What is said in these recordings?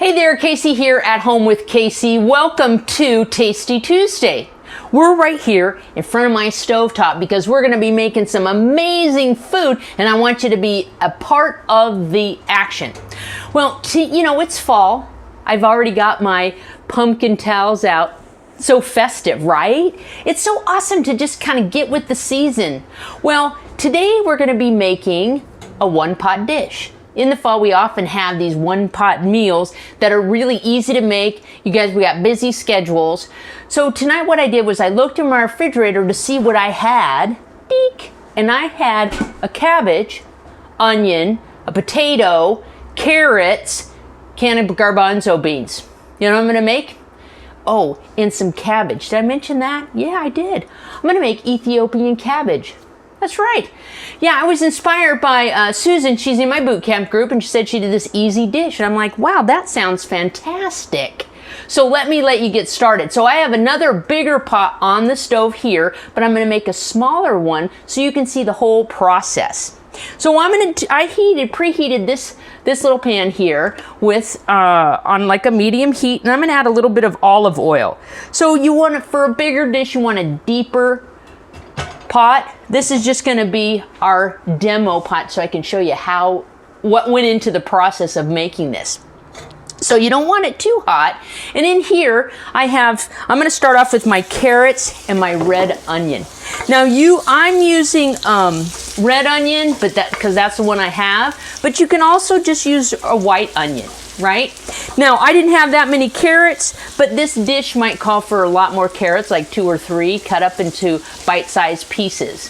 Hey there, Casey here at Home with Casey. Welcome to Tasty Tuesday. We're right here in front of my stovetop because we're going to be making some amazing food and I want you to be a part of the action. Well, it's fall. I've already got my pumpkin towels out. So festive, right? It's so awesome to just kind of get with the season. Well, today we're going to be making a one-pot dish. In the fall, we often have these one-pot meals that are really easy to make. You guys, we got busy schedules. So tonight what I did was I looked in my refrigerator to see what I had. Deek! And I had a cabbage, onion, a potato, carrots, can of garbanzo beans. You know what I'm going to make? Oh, and some cabbage. Did I mention that? Yeah, I did. I'm going to make Ethiopian cabbage. That's right. Yeah, I was inspired by Susan. She's in my boot camp group, and she said she did this easy dish. And I'm like, wow, that sounds fantastic. So let you get started. So I have another bigger pot on the stove here, but I'm going to make a smaller one so you can see the whole process. So I preheated this little pan here with on like a medium heat, and I'm going to add a little bit of olive oil. So you want it for a bigger dish, you want a deeper pot. This is just going to be our demo pot so I can show you what went into the process of making this. So you don't want it too hot. And in here I'm going to start off with my carrots and my red onion. Now I'm using red onion, but because that's the one I have, but you can also just use a white onion, right? Now I didn't have that many carrots, but this dish might call for a lot more carrots, like 2 or 3 cut up into bite-sized pieces.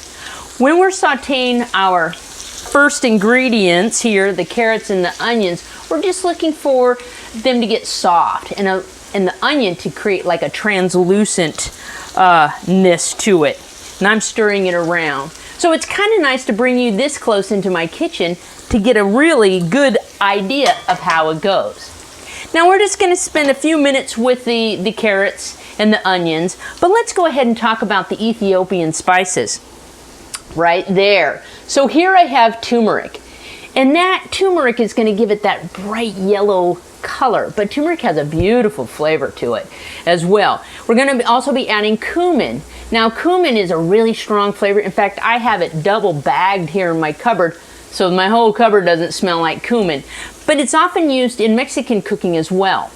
When we're sauteing our first ingredients here, the carrots and the onions, we're just looking for them to get soft and the onion to create like a translucent-ness to it. And I'm stirring it around. So it's kind of nice to bring you this close into my kitchen to get a really good idea of how it goes. Now we're just going to spend a few minutes with the carrots and the onions, but let's go ahead and talk about the Ethiopian spices. Right there. So here I have turmeric, and that turmeric is going to give it that bright yellow color, but turmeric has a beautiful flavor to it as well. We're going to also be adding cumin. Now cumin is a really strong flavor. In fact, I have it double bagged here in my cupboard so my whole cupboard doesn't smell like cumin, but it's often used in Mexican cooking as well.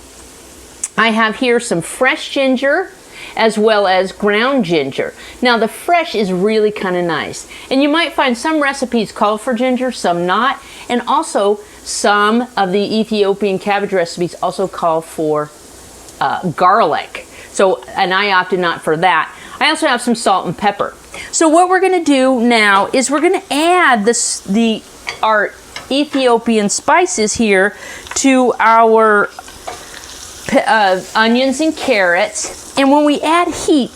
I have here some fresh ginger as well as ground ginger. Now the fresh is really kind of nice, and you might find some recipes call for ginger, some not, and also some of the Ethiopian cabbage recipes also call for garlic. So, and I opted not for that. I also have some salt and pepper. So what we're going to do now is we're going to add our Ethiopian spices here to our onions and carrots. And when we add heat,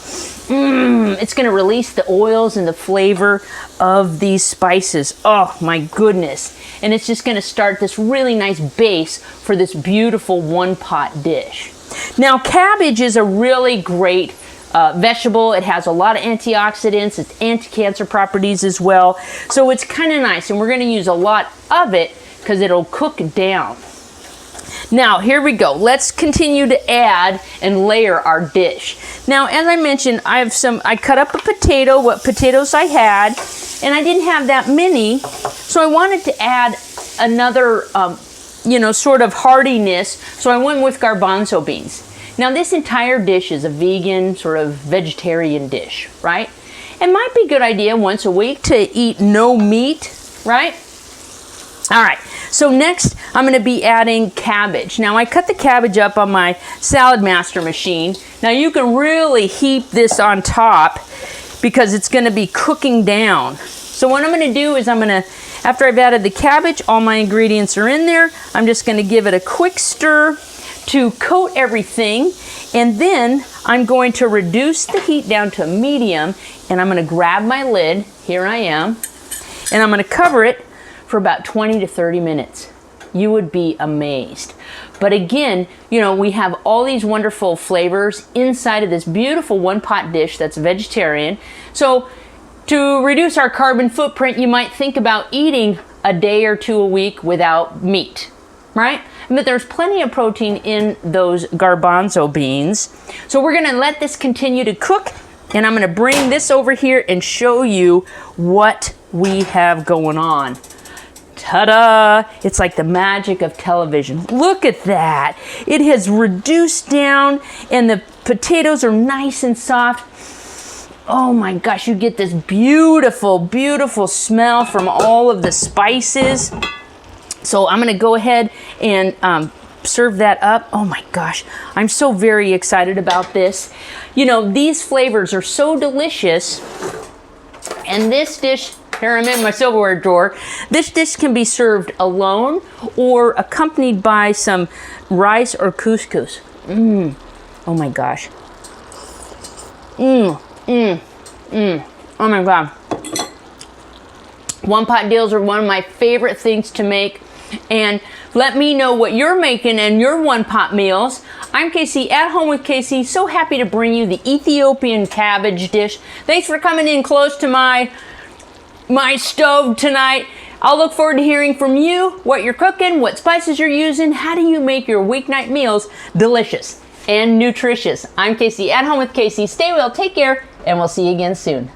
it's going to release the oils and the flavor of these spices. Oh my goodness. And it's just going to start this really nice base for this beautiful one-pot dish. Now cabbage is a really great vegetable. It has a lot of antioxidants. It's anti-cancer properties as well. So it's kind of nice. And we're going to use a lot of it because it'll cook down. Now, here we go. Let's continue to add and layer our dish. Now, as I mentioned, I cut up a potato, what potatoes I had, and I didn't have that many, so I wanted to add another, sort of heartiness, so I went with garbanzo beans. Now, this entire dish is a vegan, sort of vegetarian dish, right? It might be a good idea once a week to eat no meat, right? All right, so next I'm going to be adding cabbage. Now I cut the cabbage up on my Salad Master machine. Now you can really heap this on top because it's going to be cooking down. So what I'm going to do is after I've added the cabbage, all my ingredients are in there. I'm just going to give it a quick stir to coat everything, and then I'm going to reduce the heat down to a medium, and I'm going to grab my lid, here I am, and I'm going to cover it for about 20 to 30 minutes. You would be amazed. But again, we have all these wonderful flavors inside of this beautiful one-pot dish that's vegetarian. So to reduce our carbon footprint, you might think about eating a day or two a week without meat, right? but there's plenty of protein in those garbanzo beans. So we're gonna let this continue to cook, and I'm gonna bring this over here and show you what we have going on. Ta-da! It's like the magic of television. Look at that. It has reduced down and the potatoes are nice and soft. Oh my gosh, you get this beautiful, beautiful smell from all of the spices. So I'm gonna go ahead and serve that up. Oh my gosh, I'm so very excited about this. You know, these flavors are so delicious. And this dish, here I'm in my silverware drawer, this dish can be served alone or accompanied by some rice or couscous. Oh my gosh. Oh my God. One pot deals are one of my favorite things to make. And let me know what you're making in your one pot meals. I'm Casey at Home with Casey. So happy to bring you the Ethiopian cabbage dish. Thanks for coming in close to my stove tonight. I'll look forward to hearing from you, what you're cooking, what spices you're using, how do you make your weeknight meals delicious and nutritious. I'm Casey at Home with Casey. Stay well, take care, and we'll see you again soon.